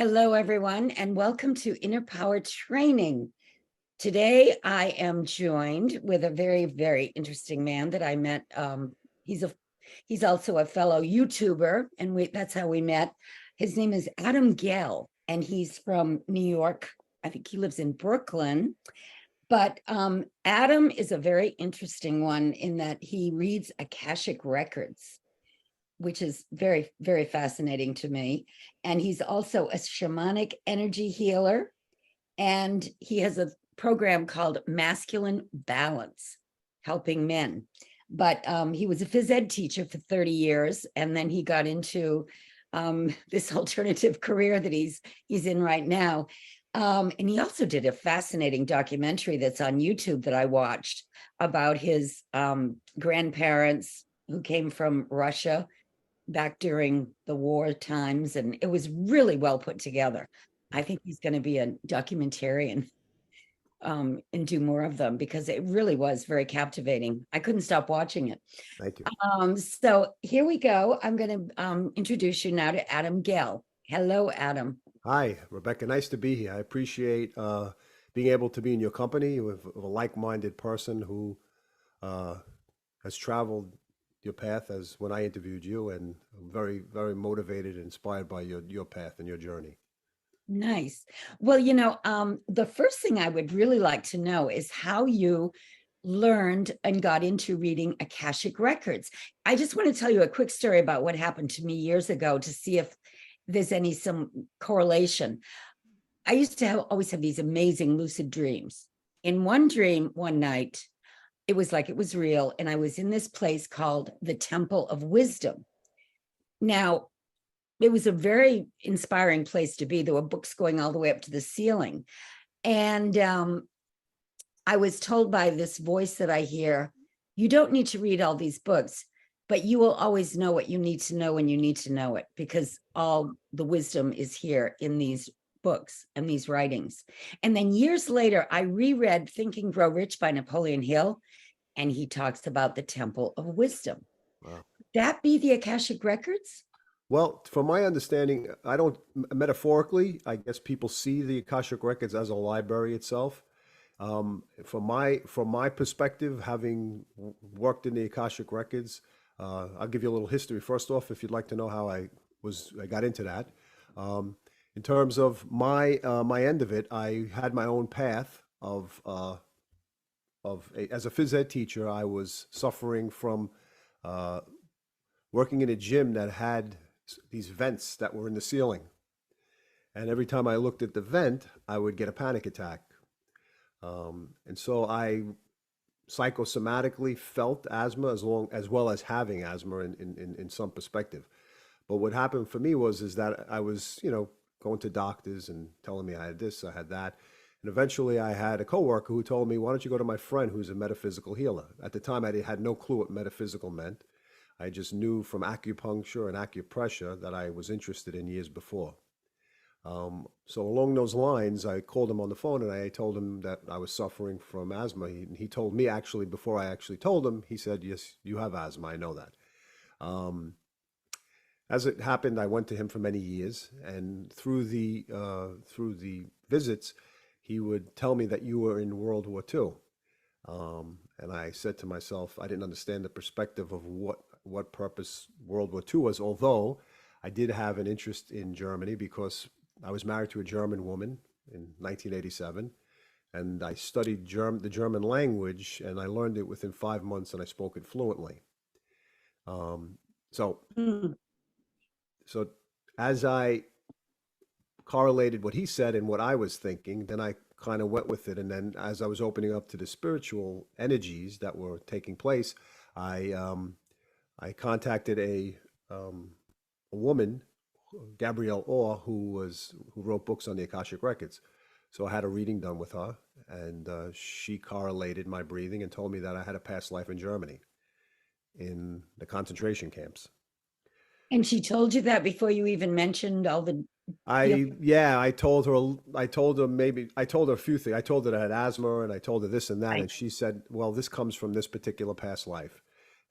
Hello, everyone, and welcome to Inner Power Training. Today, I am joined with a very, very interesting man that I met. He's also a fellow YouTuber, and that's how we met. His name is Adam Gell, and he's from New York. I think he lives in Brooklyn. But Adam is a very interesting one in that he reads Akashic Records, which is very, very fascinating to me. And he's also a shamanic energy healer. And he has a program called Masculine Balance, helping men. But he was a phys ed teacher for 30 years. And then he got into this alternative career that he's in right now. And he also did a fascinating documentary that's on YouTube that I watched about his grandparents who came from Russia back during the war times, and it was really well put together. I think he's going to be a documentarian and do more of them because it really was very captivating. I couldn't stop watching it. Thank you. So here we go. I'm going to introduce you now to Adam Gell. Hello, Adam. Hi, Rebecca. Nice to be here. I appreciate being able to be in your company with a like-minded person who has traveled your path as when I interviewed you, and I'm very, very motivated and inspired by your path and your journey. Nice. Well, the first thing I would really like to know is how you learned and got into reading Akashic Records. I just want to tell you a quick story about what happened to me years ago to see if there's some correlation. I used to always have these amazing lucid dreams. In one dream, one night, it was like it was real, and I was in this place called the Temple of Wisdom. Now, it was a very inspiring place to be. There were books going all the way up to the ceiling. And I was told by this voice that I hear, you don't need to read all these books, but you will always know what you need to know when you need to know it, because all the wisdom is here in these books and these writings. And then years later, I reread Think and Grow Rich by Napoleon Hill, and he talks about the Temple of Wisdom. Wow. Would that be the Akashic Records? Well, from my understanding, I don't metaphorically, I guess people see the Akashic Records as a library itself. From my perspective, having worked in the Akashic Records, I'll give you a little history first off, if you'd like to know how I got into that. In terms of my end of it, I had my own path as a phys ed teacher. I was suffering from working in a gym that had these vents that were in the ceiling. And every time I looked at the vent, I would get a panic attack. And so I psychosomatically felt asthma as well as having asthma in some perspective. But what happened for me is that I was, going to doctors and telling me I had this, I had that. And eventually I had a coworker who told me, why don't you go to my friend who's a metaphysical healer? At the time, I had no clue what metaphysical meant. I just knew from acupuncture and acupressure that I was interested in years before. So along those lines, I called him on the phone and I told him that I was suffering from asthma. He told me, actually, before I actually told him, he said, yes, you have asthma. I know that. As it happened, I went to him for many years, and through the visits, he would tell me that you were in World War II. And I said to myself, I didn't understand the perspective of what purpose World War II was, although I did have an interest in Germany because I was married to a German woman in 1987, and I studied the German language, and I learned it within 5 months, and I spoke it fluently. So as I correlated what he said and what I was thinking, then I kind of went with it. And then as I was opening up to the spiritual energies that were taking place, I contacted a woman, Gabrielle Orr, who wrote books on the Akashic Records. So I had a reading done with her, and she correlated my breathing and told me that I had a past life in Germany in the concentration camps. And she told you that before you even mentioned all the. I told her a few things. I told her that I had asthma, and I told her this and that, Right. and she said, well, this comes from this particular past life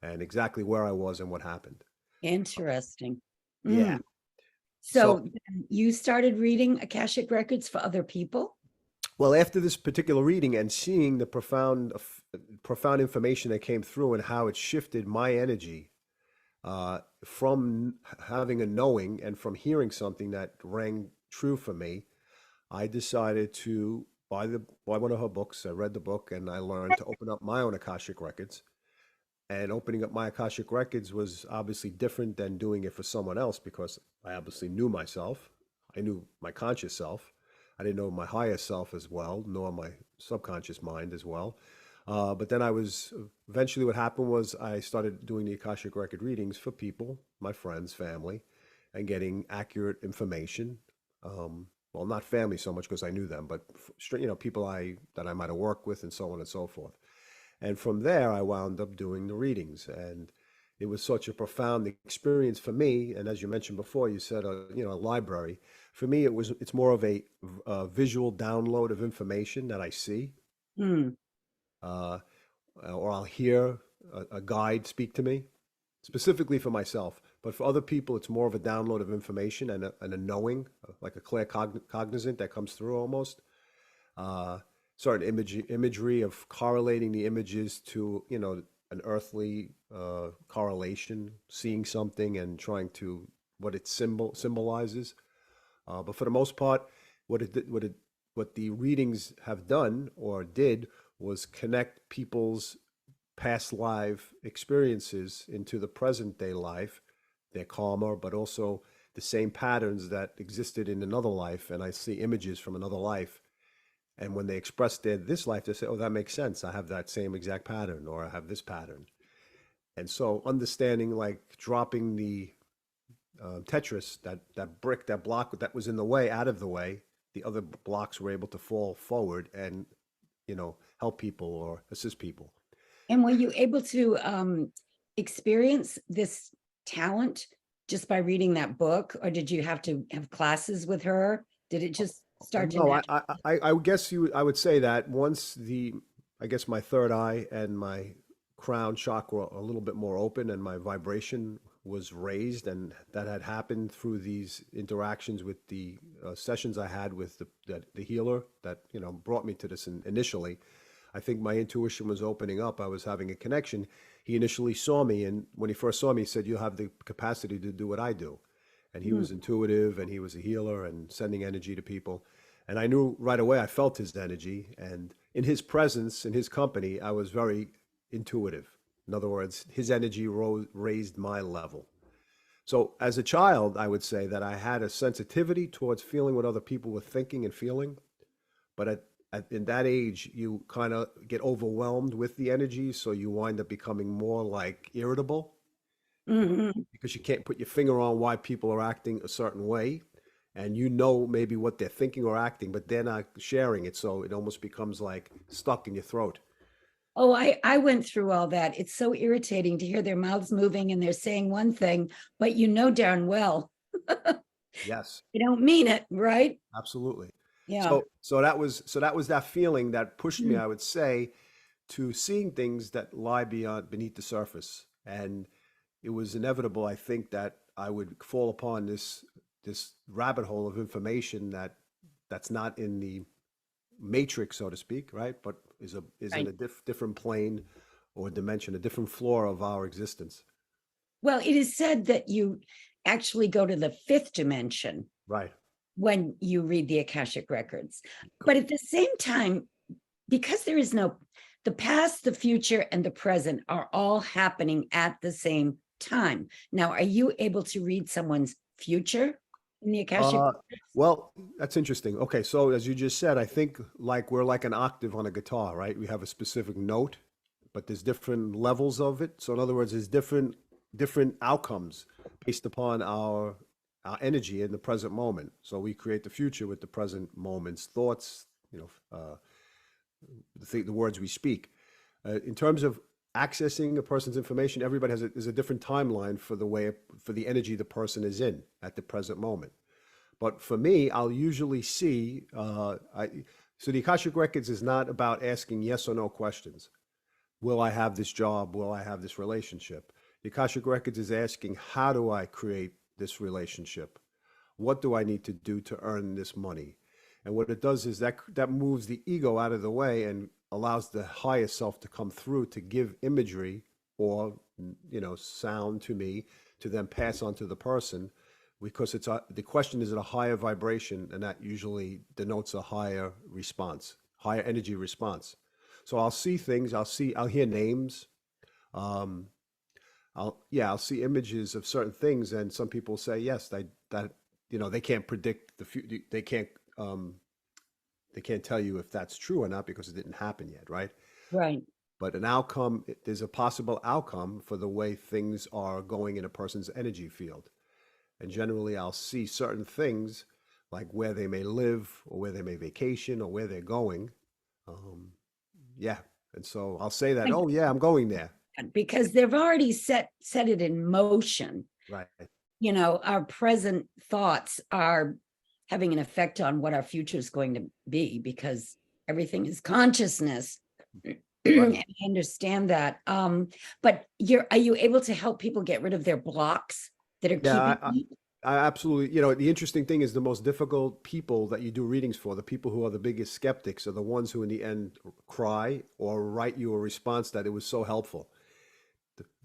and exactly where I was and what happened. Interesting. Yeah. So So, then you started reading Akashic Records for other people? well, after this particular reading and seeing the profound information that came through and how it shifted my energy from having a knowing and from hearing something that rang true for me, I decided to buy one of her books. I read the book and I learned to open up my own Akashic Records. And opening up my Akashic Records was obviously different than doing it for someone else because I obviously knew myself. I knew my conscious self. I didn't know my higher self as well, nor my subconscious mind as well. But then eventually what happened was I started doing the Akashic Record readings for people, my friends, family, and getting accurate information. Well, not family so much because I knew them, but people that I might have worked with and so on and so forth. And from there, I wound up doing the readings. And it was such a profound experience for me. And as you mentioned before, you said, a library. For me, it's more of a visual download of information that I see, Hmm. uh, or I'll hear a guide speak to me, specifically for myself. But for other people, it's more of a download of information and a knowing, like a clear cognizant that comes through almost. uh, Certain imagery of correlating the images to an earthly correlation, seeing something and trying to what it symbolizes. But for the most part, what the readings have done or did was connect people's past life experiences into the present day life, their karma, but also the same patterns that existed in another life. And I see images from another life, and when they express this life, they say, "Oh, that makes sense. I have that same exact pattern, or I have this pattern." And so, understanding, like dropping the Tetris, that brick, that block that was in the way, out of the way, the other blocks were able to fall forward and help people or assist people. And were you able to experience this talent just by reading that book, or did you have to have classes with her? Did it just start to No, naturally? I would guess I would say that once I guess my third eye and my crown chakra were a little bit more open and my vibration was raised, and that had happened through these interactions with the sessions I had with the healer that brought me to this initially. I think my intuition was opening up. I was having a connection. He initially saw me, and when he first saw me, he said, "You have the capacity to do what I do." And he Hmm. was intuitive and he was a healer and sending energy to people. And I knew right away, I felt his energy. And in his presence, in his company, I was very intuitive. In other words, his energy raised my level. So as a child, I would say that I had a sensitivity towards feeling what other people were thinking and feeling. But in that age, you kind of get overwhelmed with the energy. So you wind up becoming more like irritable Mhm. because you can't put your finger on why people are acting a certain way. And maybe what they're thinking or acting, but they're not sharing it. So it almost becomes like stuck in your throat. Oh, I went through all that. It's so irritating to hear their mouths moving and they're saying one thing, but you know darn well Yes, you don't mean it, right? absolutely. Yeah. So that was that feeling that pushed me, Mm. I would say, to seeing things that lie beneath the surface. And it was inevitable, I think, that I would fall upon this rabbit hole of information that's not in the matrix, so to speak, right? But is in Right. a different plane or dimension, a different floor of our existence. Well, it is said that you actually go to the fifth dimension Right. when you read the Akashic Records. But at the same time, because there is the past, the future, and the present are all happening at the same time. Now, are you able to read someone's future in the Akashic? Uh, well, that's interesting. Okay, so as you just said, I think like we're like an octave on a guitar, right? We have a specific note, but there's different levels of it. So in other words, there's different outcomes based upon our energy in the present moment. So we create the future with the present moment's thoughts, the words we speak. In terms of accessing a person's information, everybody is a different timeline for the energy the person is in at the present moment. But for me, I'll usually see. So the Akashic Records is not about asking yes or no questions. Will I have this job? Will I have this relationship? The Akashic Records is asking, how do I create this relationship? What do I need to do to earn this money? And what it does is that moves the ego out of the way and allows the higher self to come through to give imagery or sound to me to then pass on to the person, because the question is at a higher vibration, and that usually denotes a higher response, higher energy response. So I'll see things, I'll hear names, um, I'll see images of certain things, and some people say yes, that they can't predict the future, um, they can't tell you if that's true or not because it didn't happen yet, right? Right. But an outcome, there's a possible outcome for the way things are going in a person's energy field. And generally, I'll see certain things like where they may live or where they may vacation or where they're going. Um, yeah. And so I'll say that, Right. oh, yeah, I'm going there. Because they've already set it in motion. Right. Our present thoughts are having an effect on what our future is going to be, because everything is consciousness. Right. I understand that. But are you able to help people get rid of their blocks that are Yeah, keeping them? I absolutely, the interesting thing is the most difficult people that you do readings for, the people who are the biggest skeptics, are the ones who in the end cry or write you a response that it was so helpful.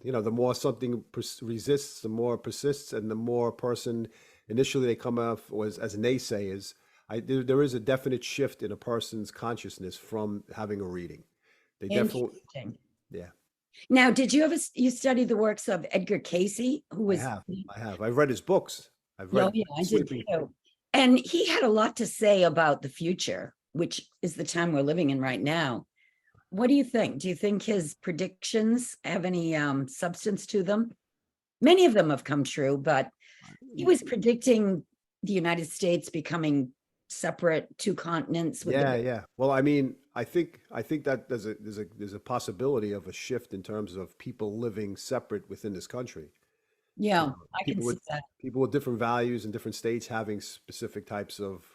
The more something resists, the more it persists, and the more a person initially they come off as naysayers. There is a definite shift in a person's consciousness from having a reading. They definitely, Interesting. yeah, Now, did you you study the works of Edgar Casey, who I was? have. I have. I've read his books. I've Oh, read yeah, I did Sleeping. too. And he had a lot to say about the future, which is the time we're living in right now. What do you think? Do you think his predictions have any substance to them? Many of them have come true, but he was predicting the United States becoming separate, two continents with Yeah, the. yeah. Well, I think that there's a possibility of a shift in terms of people living separate within this country. You Yeah, know, I can see that. people with different values in different states having specific types of,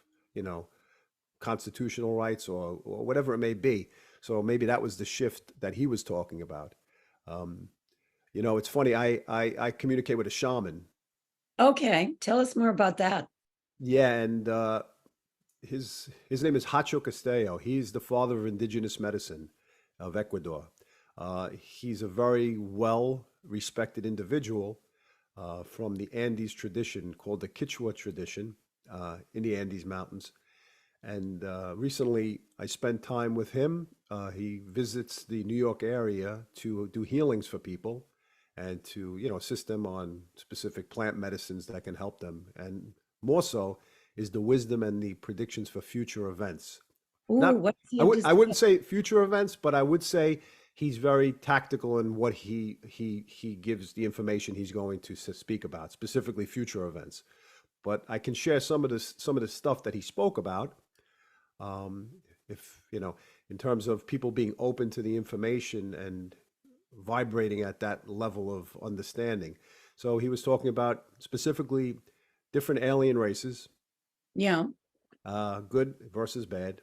constitutional rights or whatever it may be. So maybe that was the shift that he was talking about. Um, it's funny. I communicate with a shaman. Okay, tell us more about that. Yeah, and his name is Hacho Castello. He's the father of indigenous medicine of Ecuador. He's a very well respected individual from the Andes tradition called the Quichua tradition in the Andes Mountains. And recently I spent time with him. He visits the New York area to do healings for people and to, assist them on specific plant medicines that can help them. And more so is the wisdom and the predictions for future events. Ooh, Not, what does he I have would to I wouldn't say? say future events, but I would say he's very tactical in what he gives the information he's going to speak about, specifically future events. But I can share some of the stuff that he spoke about. Um, if in terms of people being open to the information and vibrating at that level of understanding. So he was talking about specifically different alien races, Yeah, good versus bad,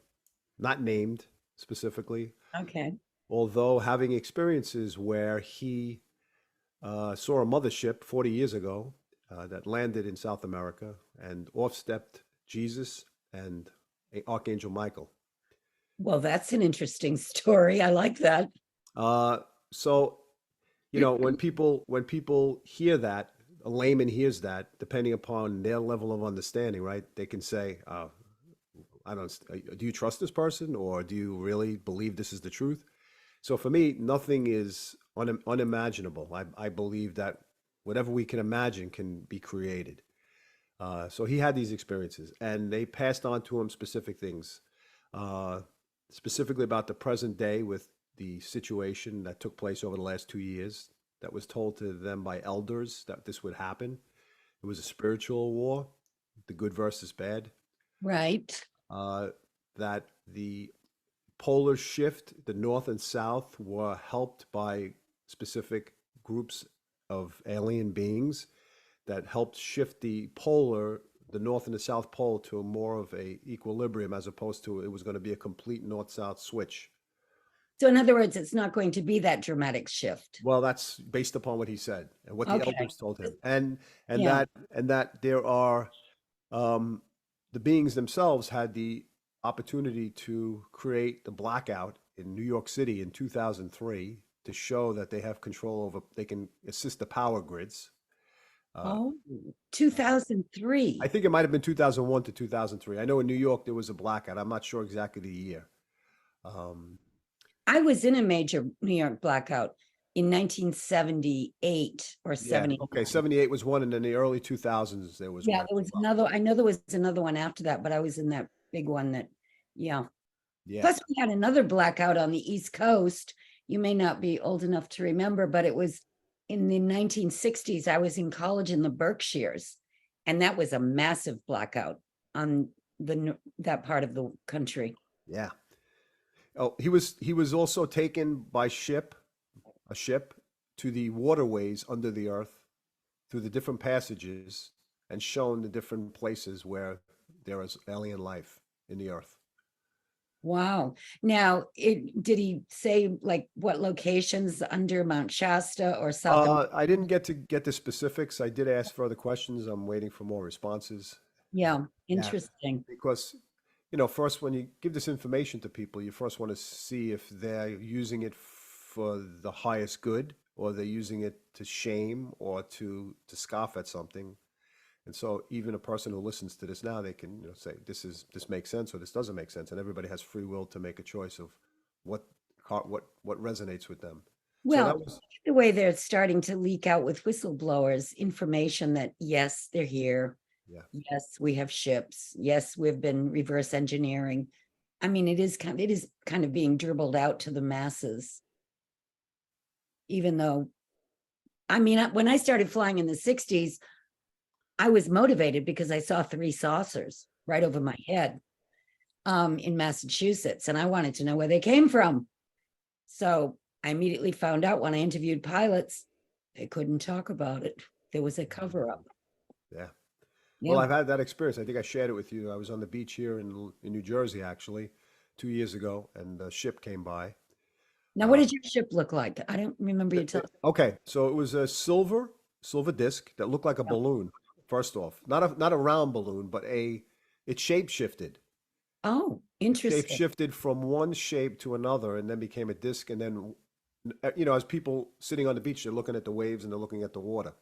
not named specifically, okay. although having experiences where he saw a mothership 40 years ago that landed in South America and off stepped Jesus and Archangel Michael. Well, that's an interesting story. I like that. Uh, so, when people hear that, a layman hears that, depending upon their level of understanding, right? They can say, I don't, do you trust this person or do you really believe this is the truth? So for me, nothing is unimaginable. I believe that whatever we can imagine can be created. So he had these experiences, and they passed on to him specific things, uh, specifically about the present day with the situation that took place over the last 2 years. That was told to them by elders that this would happen. It was a spiritual war, the good versus bad. Right. Uh, that the polar shift, the North and South, were helped by specific groups of alien beings that helped shift the North and the South Pole to a more of a equilibrium as opposed to it was going to be a complete North-South switch. So, in other words, it's not going to be that dramatic shift. Well, that's based upon what he said and what the Okay. elders told him, and Yeah. that there are Um, the beings themselves had the opportunity to create the blackout in New York City in 2003 to show that they have control over, they can assist the power grids. Uh, Oh, uh, I 2003. think it might have been 2001 to 2003. I know in New York there was a blackout. I'm not sure exactly the year. Um, I was in a major New York blackout in 1978 or yeah, okay, 79. 78 was one, and in the early 2000s there was Yeah, one there as was well. another. I know there was another one after that, but I was in that big one that, yeah. Yeah, Plus, we had another blackout on the East Coast. You may not be old enough to remember, but it was in the 1960s. I was in college in the Berkshires, and that was a massive blackout on that part of the country. yeah. Oh, he was also taken by ship, a ship, to the waterways under the earth through the different passages and shown the different places where there is alien life in the earth. Wow. Now, did he say like what locations under Mount Shasta or South America? I didn't get the specifics. I did ask further questions. I'm waiting for more responses. Yeah, Yeah, interesting. because first when you give this information to people, you first want to see if they're using it for the highest good, or they're using it to shame or to scoff at something. And so even a person who listens to this now, they can say this makes sense or this doesn't make sense, and everybody has free will to make a choice of what what resonates with them. So that Well, was the way they're starting to leak out with whistleblowers information that yes, they're here. yeah, Yes, we have ships. Yes, we've been reverse engineering. I mean, it is kind of being dribbled out to the masses, even though I mean, when I started flying in the 60s, I was motivated because I saw three saucers right over my head in Massachusetts, and I wanted to know where they came from. So I immediately found out when I interviewed pilots, they couldn't talk about it. There was a cover up. yeah. Well, Yeah. I've had that experience. I think I shared it with you. I was on the beach here in New Jersey actually 2 years ago, and a ship came by. Now, what Uh, did your ship look like? I don't remember you telling. okay, so it was a silver disc that looked like a Me. balloon. First off, not a round balloon, but it shape shifted. Oh, It shape interesting. shifted from one shape to another, and then became a disc. And then, as people sitting on the beach, they're looking at the waves and they're looking at the water.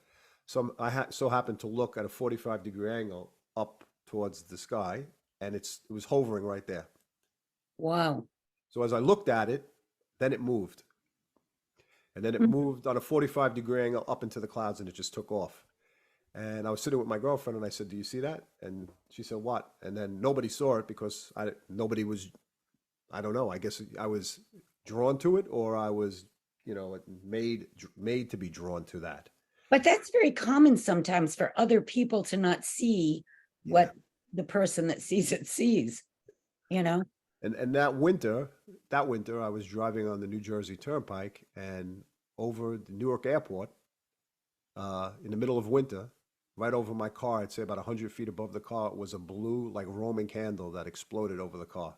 So so happened to look at a 45-degree angle up towards the sky, and it was hovering right there. Wow. So as I looked at it, then it moved. And then it Mm. moved on a 45-degree angle up into the clouds, and it just took off. And I was sitting with my girlfriend, and I said, "Do you see that?" And she said, "What?" And then nobody saw it because nobody was. I don't know. I guess I was drawn to it, or I was, made to be drawn to that. But that's very common sometimes for other people to not see Yeah. what the person that sees it sees, you know? And that winter, I was driving on the New Jersey Turnpike, and over the Newark Airport, in the middle of winter, right over my car, I'd say about 100 feet above the car, was a blue, like Roman candle that exploded over the car.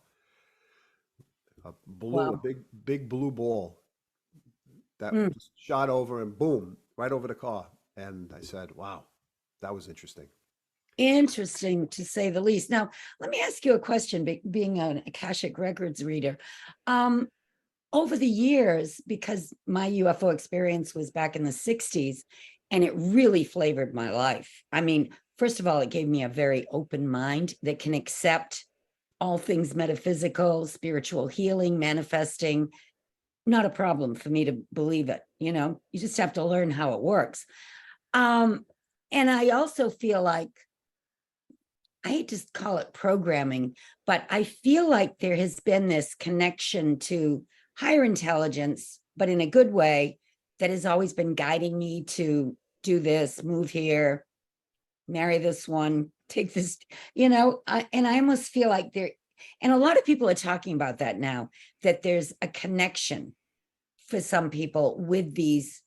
A Wow. big blue ball that Mm. just shot over and boom, right over the car. And I said, wow, that was interesting. Interesting to say the least. Now, let me ask you a question, being an Akashic Records reader. Um, Over the years, because my UFO experience was back in the 60s, and it really flavored my life. I mean, first of all, it gave me a very open mind that can accept all things metaphysical, spiritual healing, manifesting. Not a problem for me to believe it. You just have to learn how it works. Um, and I also feel like, I hate to call it programming, but I feel like there has been this connection to higher intelligence, but in a good way, that has always been guiding me to do this, move here, marry this one, take this, and I almost feel like and a lot of people are talking about that now, that there's a connection for some people with these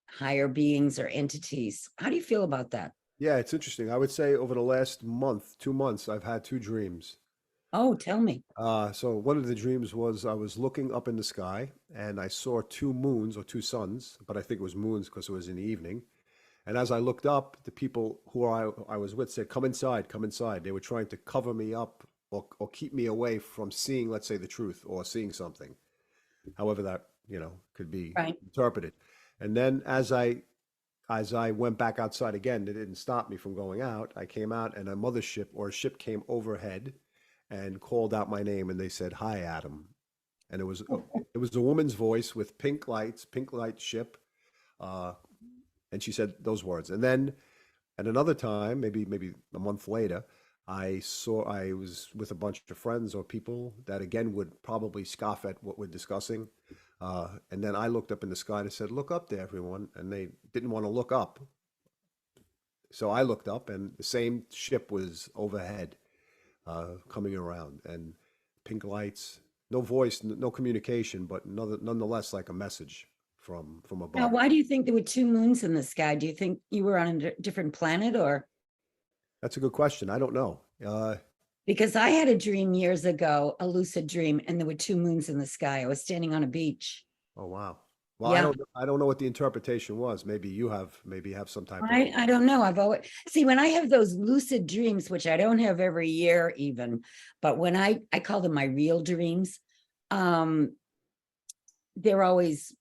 higher beings or entities. How do you feel about that? Yeah, it's interesting. I would say over the last month, 2 months, I've had two dreams. Oh, tell me. So one of the dreams was I was looking up in the sky and I saw two moons or two suns, but I think it was moons because it was in the evening. And as I looked up, the people who I was with said, come inside, come inside. They were trying to cover me up or keep me away from seeing, let's say, the truth or seeing something, however that, could be Right. interpreted. And then as I went back outside again, they didn't stop me from going out. I came out and a mothership or a ship came overhead and called out my name and they said, "Hi, Adam." And it was a woman's voice with pink lights, pink light ship. Uh, and she said those words. And then at another time, maybe a month later, I was with a bunch of friends or people that again would probably scoff at what we're discussing. And then I looked up in the sky and I said, "Look up there, everyone." And they didn't want to look up. So I looked up and the same ship was overhead, coming around and pink lights, no voice, no communication, but nonetheless like a message from Now, above. why do you think there were two moons in the sky? Do you think you were on a different planet, or That's a good question. I don't know. because I had a dream years ago, a lucid dream, and there were two moons in the sky. I was standing on a beach. Oh wow. Well, I Yeah. don't know what the interpretation was. Maybe you have some type of. I don't know. I've always see when I have those lucid dreams, which I don't have every year even, but when I call them my real dreams, um, they're always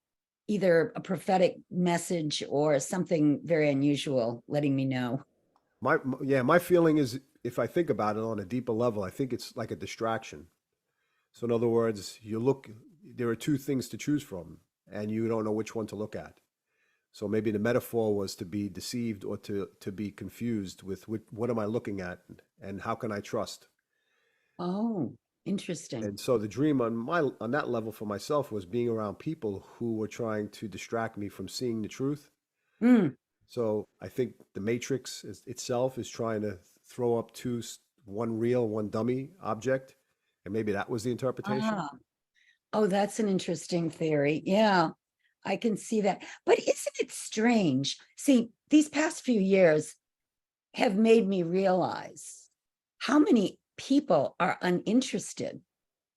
either a prophetic message or something very unusual letting me know. My feeling is if I think about it on a deeper level, I think it's like a distraction. So in other words, there are two things to choose from, and you don't know which one to look at. So maybe the metaphor was to be deceived or to be confused with what am I looking at and how can I trust? Oh, interesting. And so the dream on that level for myself was being around people who were trying to distract me from seeing the truth. Mm. So I think the Matrix itself is trying to throw up one real, one dummy object, and maybe that was the interpretation. Ah. Oh, that's an interesting theory. Yeah, I can see that. But isn't it strange? See, these past few years have made me realize how many people are uninterested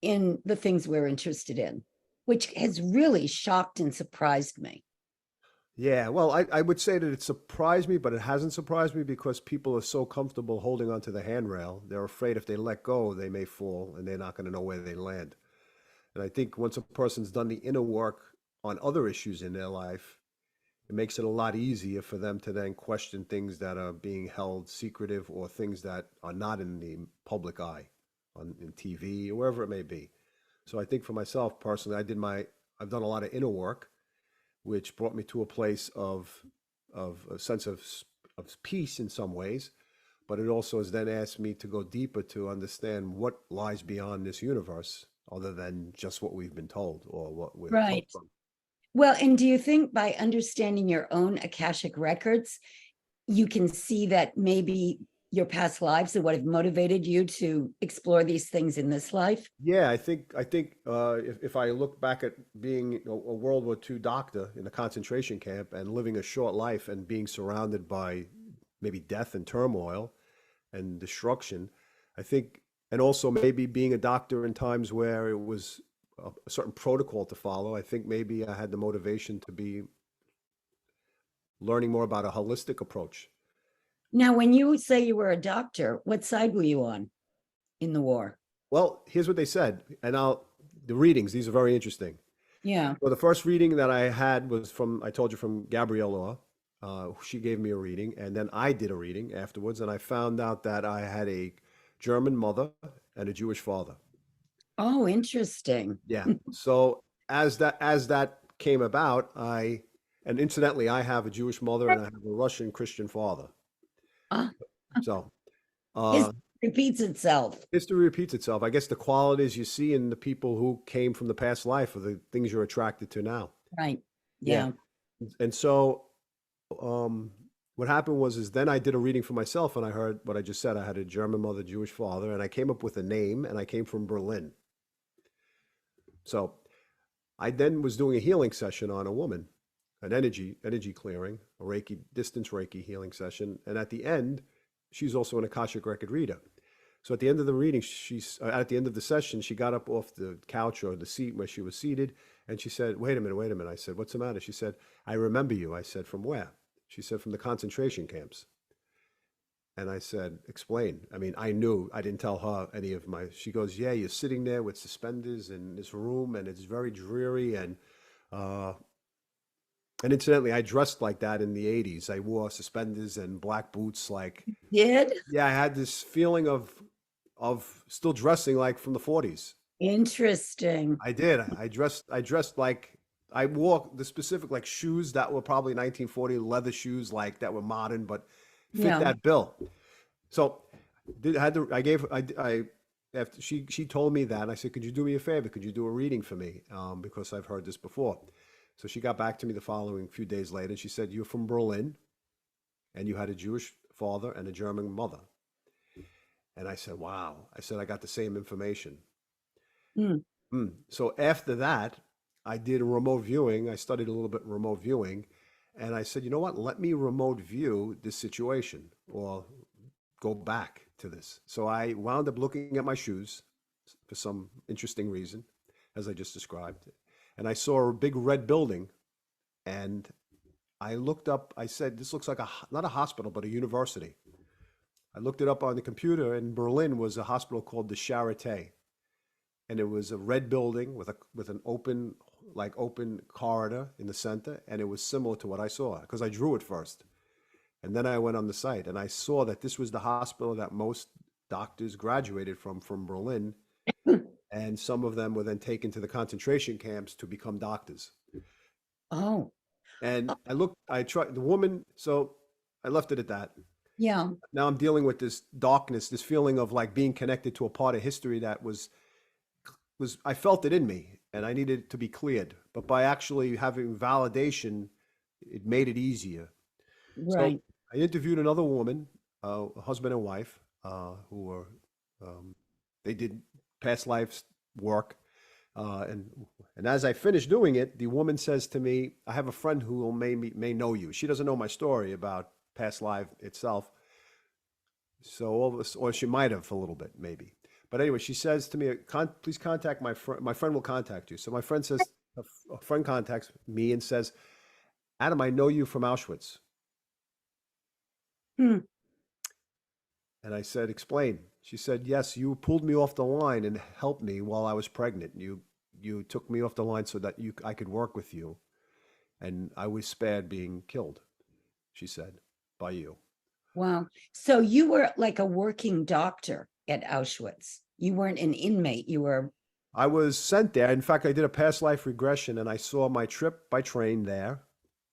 in the things we're interested in, which has really shocked and surprised me. Yeah, well, I would say that it surprised me, but it hasn't surprised me because people are so comfortable holding onto the handrail. They're afraid if they let go, they may fall and they're not going to know where they land. And I think once a person's done the inner work on other issues in their life, it makes it a lot easier for them to then question things that are being held secretive or things that are not in the public eye in TV or wherever it may be. So I think for myself personally, I've done a lot of inner work, which brought me to a place of a sense of peace in some ways, but it also has then asked me to go deeper to understand what lies beyond this universe other than just what we've been told or what we're told Right. from. Well, and do you think by understanding your own Akashic records, you can see that maybe your past lives are what have motivated you to explore these things in this life? Yeah, I think if I look back at being a World War II doctor in a concentration camp and living a short life and being surrounded by maybe death and turmoil and destruction, I think, and also maybe being a doctor in times where it was a certain protocol to follow, I think maybe I had the motivation to be learning more about a holistic approach. Now, when you say you were a doctor, what side were you on in the war? Well, here's what they said, and the readings, these are very interesting. Yeah. Well, the first reading that I had was I told you, from Gabriella. She gave me a reading, and then I did a reading afterwards, and I found out that I had a German mother and a Jewish father. Oh, interesting. Yeah. So as that came about, and incidentally, I have a Jewish mother and I have a Russian Christian father. Ah, So history uh, repeats itself. history repeats itself. I guess the qualities you see in the people who came from the past life are the things you're attracted to now. Right. Yeah. Yeah. And so um, what happened is then I did a reading for myself and I heard what I just said. I had a German mother, Jewish father, and I came up with a name and I came from Berlin. So I then was doing a healing session on a woman, an energy clearing, a Reiki, distance Reiki healing session. And at the end, she's also an Akashic record reader. So at the end of the reading, at the end of the session, she got up off the couch or the seat where she was seated, and she said, "Wait a minute, wait a minute." I said, "What's the matter?" She said, "I remember you." I said, "From where?" She said, from the concentration camps. And I said, explain. I mean, I knew, I didn't tell her any of my, she goes, yeah, you're sitting there with suspenders in this room and it's very dreary. Uh, and incidentally, I dressed like that in the 80s. I wore suspenders and black boots. Like, Did? yeah, I had this feeling of still dressing like from the 40s. Interesting. I did. I dressed like I wore the specific like shoes that were probably 1940 leather shoes, like that were modern, but fit Yeah. that bill. So I gave I after she told me that, and I said, could you do me a favor? Could you do a reading for me? Because I've heard this before. So she got back to me the following few days later, and she said, you're from Berlin, and you had a Jewish father and a German mother. And I said, wow. I said, I got the same information. Hmm. So after that, I did a remote viewing. I studied a little bit remote viewing, and I said, you know what? Let me remote view this situation or go back to this. So I wound up looking at my shoes for some interesting reason, as I just described, and I saw a big red building, and I looked up. I said, this looks like not a hospital, but a university. I looked it up on the computer. In Berlin was a hospital called the Charité, and it was a red building with an open corridor in the center, and it was similar to what I saw because I drew it first, and then I went on the site and I saw that this was the hospital that most doctors graduated from Berlin, and some of them were then taken to the concentration camps to become doctors. Oh, And I tried the woman, so I left it at that. yeah. Now I'm dealing with this darkness, this feeling of like being connected to a part of history that was I felt it in me and I needed it to be cleared. But by actually having validation, it made it easier. So Right. I interviewed another woman, a husband and wife, who were they did past lives work, and as I finished doing it, the woman says to me, "I have a friend who may know you. She doesn't know my story about past life itself, so all of us, or she might have a little bit, maybe." But anyway, she says to me, "Please contact my friend. My friend will contact you." So my friend says, a friend contacts me and says, "Adam, I know you from Auschwitz." Hmm. And I said, explain. She said, yes, you pulled me off the line and helped me while I was pregnant. You took me off the line so that I could work with you. And I was spared being killed, she said, by you. Wow. So you were like a working doctor at Auschwitz. You weren't an inmate. You were, I was sent there. In fact, I did a past life regression and I saw my trip by train there.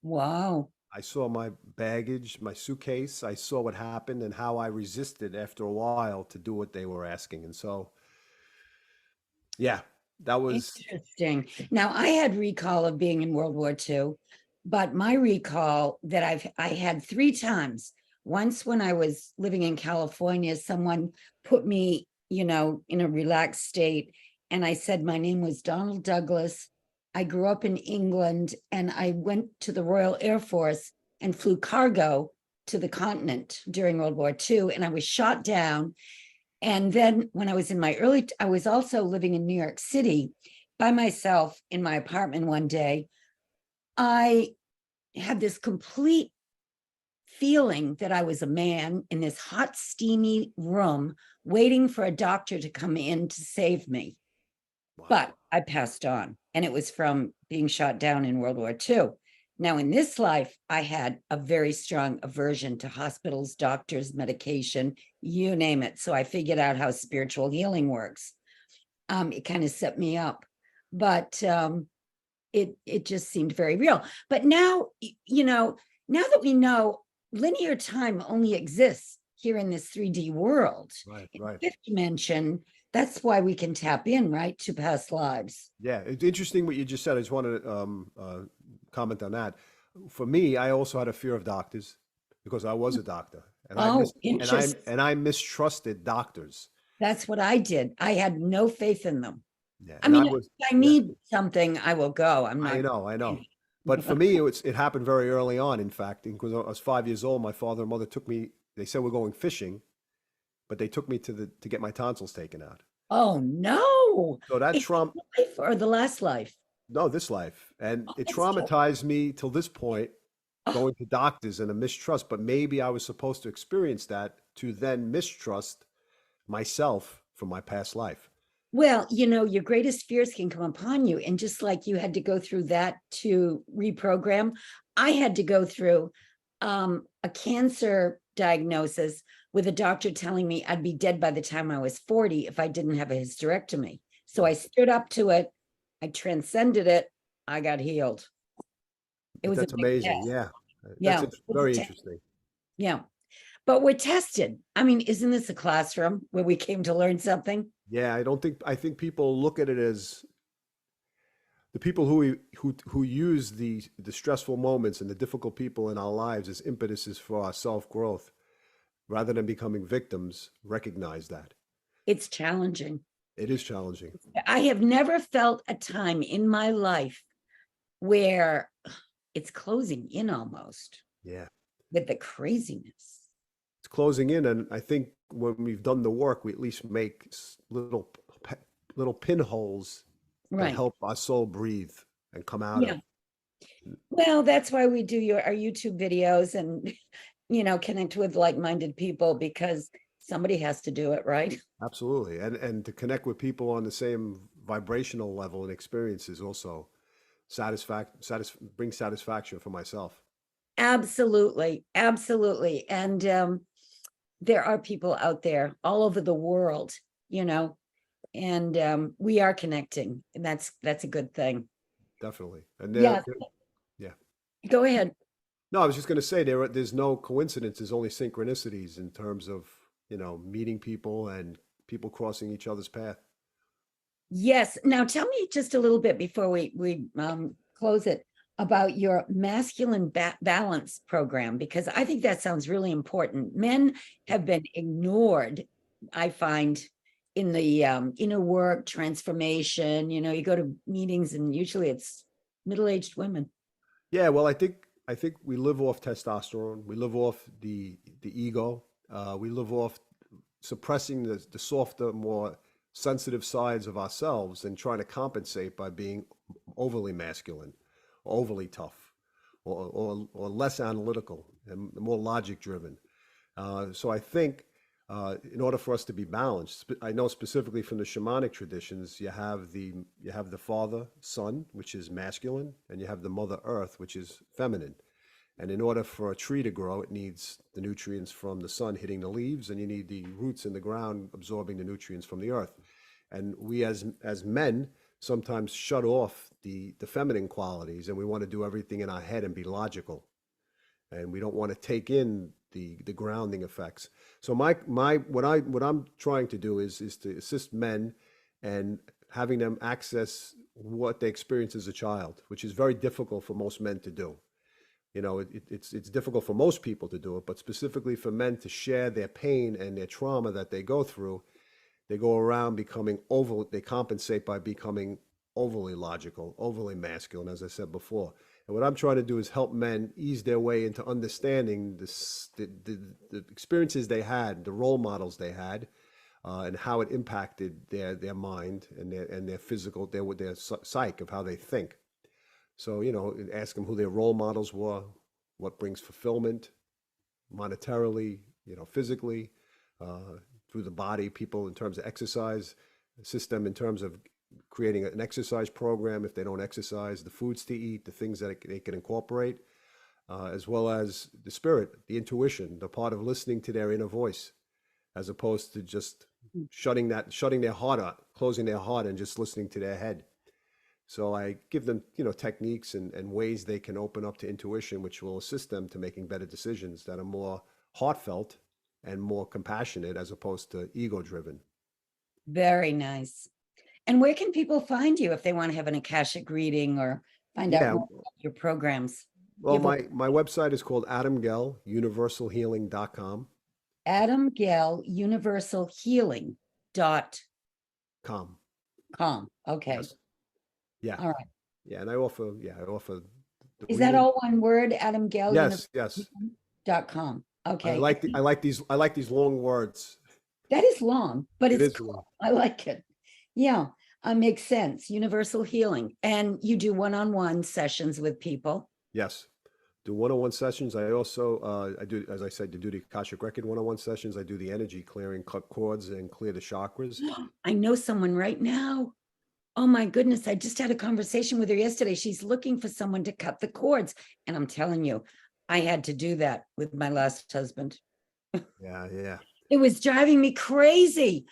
wow. I saw my baggage, my suitcase. I saw what happened and how I resisted after a while to do what they were asking. And so, yeah, that was, Interesting. Now, I had recall of being in World War II, but my recall that I had three times. Once when I was living in California, someone put me, in a relaxed state, and I said my name was Donald Douglas. I grew up in England, and I went to the Royal Air Force and flew cargo to the continent during World War II, and I was shot down. And then when I was I was also living in New York City by myself in my apartment one day. I had this complete feeling that I was a man in this hot, steamy room waiting for a doctor to come in to save me. But wow. I passed on, and it was from being shot down in World War II. Now, in this life, I had a very strong aversion to hospitals, doctors, medication, you name it. So I figured out how spiritual healing works. It kind of set me up, but it just seemed very real. But now, now that we know linear time only exists here in this 3D world, Right, in right. fifth dimension, that's why we can tap in, right, to past lives. Yeah, it's interesting what you just said. I just wanted to comment on that. For me, I also had a fear of doctors because I was a doctor, and Oh, interesting. I mistrusted doctors. That's what I did. I had no faith in them. Yeah, I and I mean, if was I yeah. need something, I will go. I'm not. I know. But for me, it happened very early on. In fact, because I was 5 years old, my father and mother took me. They said we're going fishing, but they took me to get my tonsils taken out. Oh no! So that In trauma, this life or the last life? no, this life, and Oh, it it's traumatized me till this point. Oh, going to doctors and a mistrust, but maybe I was supposed to experience that to then mistrust myself from my past life. well, you know, your greatest fears can come upon you. And just like you had to go through that to reprogram, I had to go through a cancer diagnosis with a doctor telling me I'd be dead by the time I was 40 if I didn't have a hysterectomy. So I stood up to it, I transcended it, I got healed. It was a That's big amazing. test. Yeah. That's Yeah, it was a very test. interesting. Yeah. But we're tested. I mean, isn't this a classroom where we came to learn something? Yeah, I think people look at it as the people who use the stressful moments and the difficult people in our lives as impetuses for our self-growth rather than becoming victims, recognize that. It's challenging. It is challenging. I have never felt a time in my life where it's closing in almost Yeah. with the craziness. It's closing in, and I think when we've done the work, we at least make little pinholes that Right. help our soul breathe and come out Yeah. of. Well, that's why we do our YouTube videos and, you know, connect with like-minded people because somebody has to do it, right? Absolutely. And to connect with people on the same vibrational level and experiences also brings satisfaction for myself. Absolutely. Absolutely. And there are people out there all over the world, you know, and we are connecting, and that's a good thing. Definitely. And Yes, yeah. go ahead. No, I was just going to say there's no coincidences, only synchronicities in terms of, meeting people and people crossing each other's path. Yes. Now tell me just a little bit before we close it about your masculine balance program, because I think that sounds really important. Men have been ignored, I find, in the inner work transformation. You know, you go to meetings and usually it's middle-aged women. Yeah, well, I think we live off testosterone. We live off the ego. We live off suppressing the softer, more sensitive sides of ourselves and trying to compensate by being overly masculine, overly tough, or less analytical and more logic driven. So I think in order for us to be balanced, I know specifically from the shamanic traditions, you have the father sun, which is masculine, and you have the mother earth, which is feminine. And in order for a tree to grow, it needs the nutrients from the sun hitting the leaves, and you need the roots in the ground absorbing the nutrients from the earth. And we as men sometimes shut off the feminine qualities, and we want to do everything in our head and be logical, and we don't want to take in the grounding effects. So what I'm trying to do is to assist men and having them access what they experienced as a child, which is very difficult for most men to do. It's difficult for most people to do it, but specifically for men to share their pain and their trauma that they go through, they go around they compensate by becoming overly logical, overly masculine, as I said before. And what I'm trying to do is help men ease their way into understanding the experiences they had, the role models they had, and how it impacted their mind and their physical, their psyche of how they think. So, ask them who their role models were, what brings fulfillment monetarily, physically, through the body, people in terms of exercise, assist them in terms of creating an exercise program if they don't exercise, the foods to eat, the things that they can incorporate, as well as the spirit, the intuition, the part of listening to their inner voice, as opposed to just shutting their heart up, closing their heart and just listening to their head. So I give them, techniques and ways they can open up to intuition, which will assist them to making better decisions that are more heartfelt and more compassionate as opposed to ego driven. Very nice. And where can people find you if they want to have an Akashic reading or find out Yeah. more about your programs? Well, Give my website is called Adam Gell, universalhealing.com. Adam Gell, Universal Com. com. Okay. Yes. Yeah. All right. Yeah. And I offer the Is that reading. all one word? Adam Gell, Yes. Yes. universal.com. I Okay. like I like these long words. That is long, but It it's is long. cool. I like it. Yeah, makes sense. Universal healing. And you do one-on-one sessions with people. Yes. do one-on-one sessions. I also, I do, as I said, to do the Akashic Record one-on-one sessions. I do the energy clearing, cut cords and clear the chakras. I know someone right now. Oh my goodness, I just had a conversation with her yesterday. She's looking for someone to cut the cords. And I'm telling you, I had to do that with my last husband. Yeah, yeah. It was driving me crazy.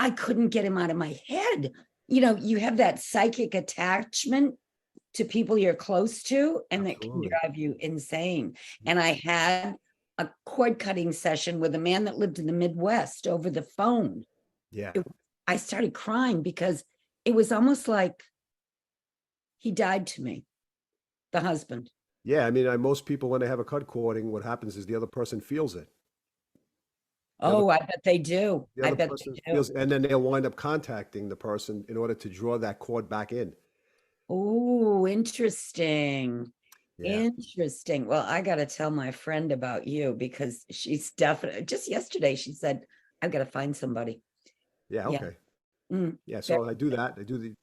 I couldn't get him out of my head. You know, you have that psychic attachment to people you're close to, and that can Absolutely. drive you insane. And I had a cord cutting session with a man that lived in the Midwest over the phone. Yeah. I started crying because it was almost like he died to me, the husband. Yeah, I mean, most people, when they have a cut cording, what happens is the other person feels it. The other, Oh, I bet they do. the I other bet person they do. feels, and then they'll wind up contacting the person in order to draw that cord back in. Oh, interesting. Yeah. Interesting. Well, I got to tell my friend about you because she's definitely, just yesterday, she said, I've got to find somebody. Yeah. Yeah. Okay. Mm, Yeah. very- So I do that. I do the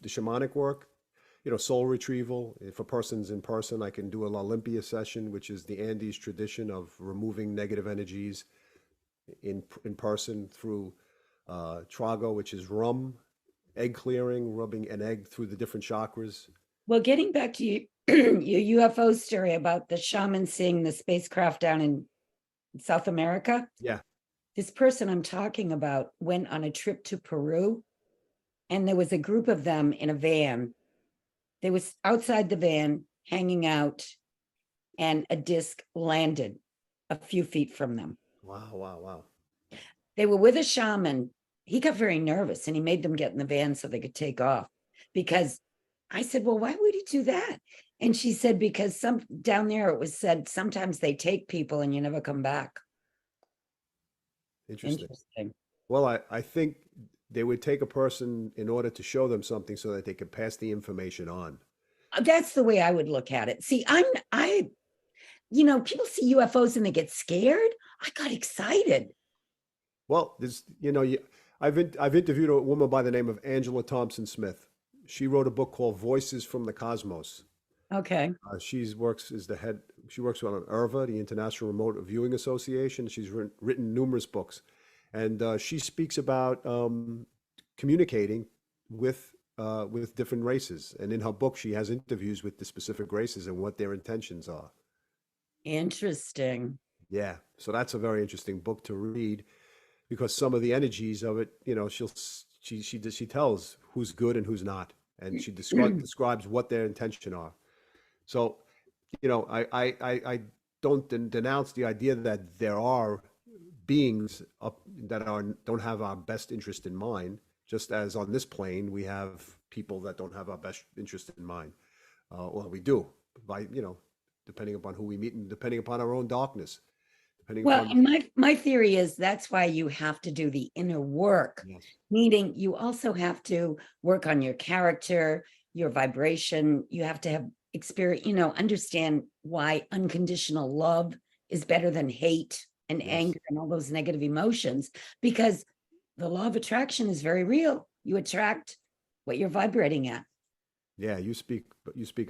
shamanic work, soul retrieval. For persons in person, I can do an Olympia session, which is the Andes tradition of removing negative energies in person through trago, which is rum, egg clearing, rubbing an egg through the different chakras. Well, getting back to you, your UFO story about the shaman seeing the spacecraft down in South America, Yeah. this person I'm talking about went on a trip to Peru, and there was a group of them in a van. They was outside the van hanging out, and a disc landed a few feet from them. Wow. Wow. Wow. They were with a shaman. He got very nervous and he made them get in the van so they could take off. Because I said, well, why would he do that? And she said, because some down there it was said sometimes they take people and you never come back. Interesting. Interesting. Well, I think they would take a person in order to show them something so that they could pass the information on. That's the way I would look at it. See, people see UFOs and they get scared. I got excited. Well, I've interviewed a woman by the name of Angela Thompson Smith. She wrote a book called Voices from the Cosmos. Okay. She works as the head. She works on IRVA, the International Remote Viewing Association. She's written numerous books, and she speaks about communicating with different races. And in her book, she has interviews with the specific races and what their intentions are. Interesting. Yeah, so that's a very interesting book to read because some of the energies of it, she tells who's good and who's not, and she describes what their intention are. So, I don't denounce the idea that there are beings that don't have our best interest in mind. Just as on this plane, we have people that don't have our best interest in mind. Well, we do depending upon who we meet and depending upon our own darkness, depending Well, upon. and my theory is that's why you have to do the inner work, Yes. meaning you also have to work on your character, your vibration. You have to have experience, understand why unconditional love is better than hate and Yes. anger and all those negative emotions, because the law of attraction is very real. You attract what you're vibrating at. Yeah, you speak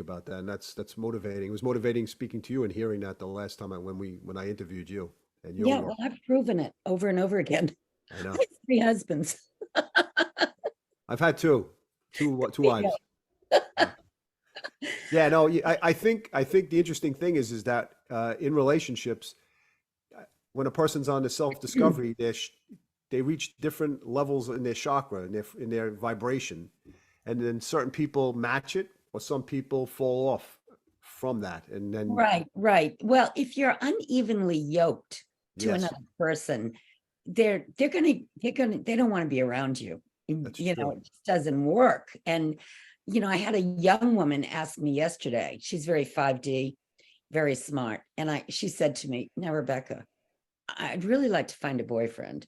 about that, and that's motivating. It was motivating speaking to you and hearing that the last time when I interviewed you and your Yeah, work. well, I've proven it over and over again. I I know. have 3 husbands. I've had two wives. Yeah. Yeah, no, I think the interesting thing is that in relationships, when a person's on the self-discovery, they reach different levels in their chakra and in their vibration, and then certain people match it, or some people fall off from that, and then Right, right. Well, if you're unevenly yoked to yes, another person, they're gonna they don't want to be around you. that's true. It just doesn't work. And I had a young woman ask me yesterday. She's very 5D, very smart, and she said to me, "Now, Rebecca, I'd really like to find a boyfriend.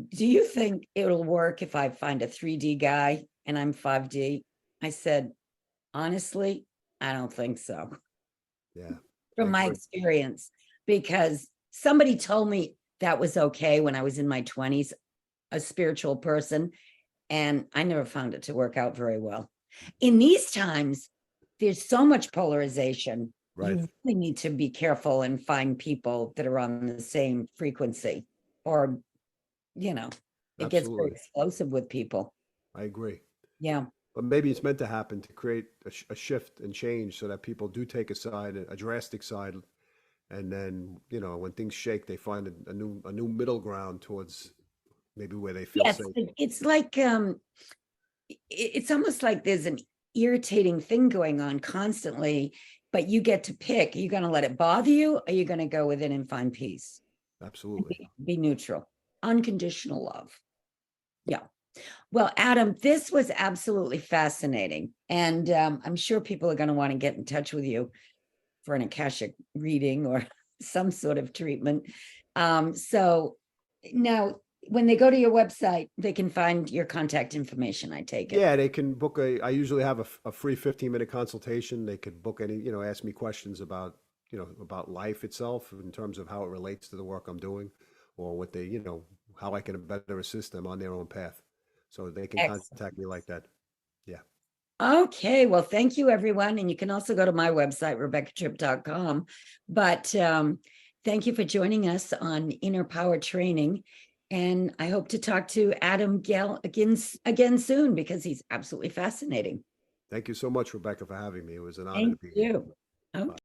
Do you think it'll work if I find a 3D guy and I'm 5D?" I said, honestly, I don't think so, Yeah, I from my agree. experience, because somebody told me that was okay when I was in my 20s, a spiritual person, and I never found it to work out very well. In these times, there's so much polarization. Right. you really need to be careful and find people that are on the same frequency, or, you know, it gets very Absolutely. explosive with people. I agree. Yeah. But maybe it's meant to happen to create a shift and change so that people do take a side, a drastic side, and then, you know, when things shake, they find a new middle ground towards maybe where they feel Yes, safe. it's like it's almost like there's an irritating thing going on constantly, but you get to pick. Are you going to let it bother you? Or are you going to go within and find peace? And Absolutely. be neutral, unconditional love. Yeah. Well, Adam, this was absolutely fascinating. And I'm sure people are going to want to get in touch with you for an Akashic reading or some sort of treatment. So now, when they go to your website, they can find your contact information, I take it. Yeah, they can book I usually have a free 15-minute consultation. They could book any, you know, ask me questions about, you know, about life itself in terms of how it relates to the work I'm doing or what they, you know, how I can better assist them on their own path. So they can Excellent. contact me like that. Yeah. Okay, well, thank you, everyone. And you can also go to my website, rebeccatripp.com. But thank you for joining us on Inner Power Training. And I hope to talk to Adam Gell again soon, because he's absolutely fascinating. Thank you so much, Rebecca, for having me. It was an honor to Thank be here. you. Okay.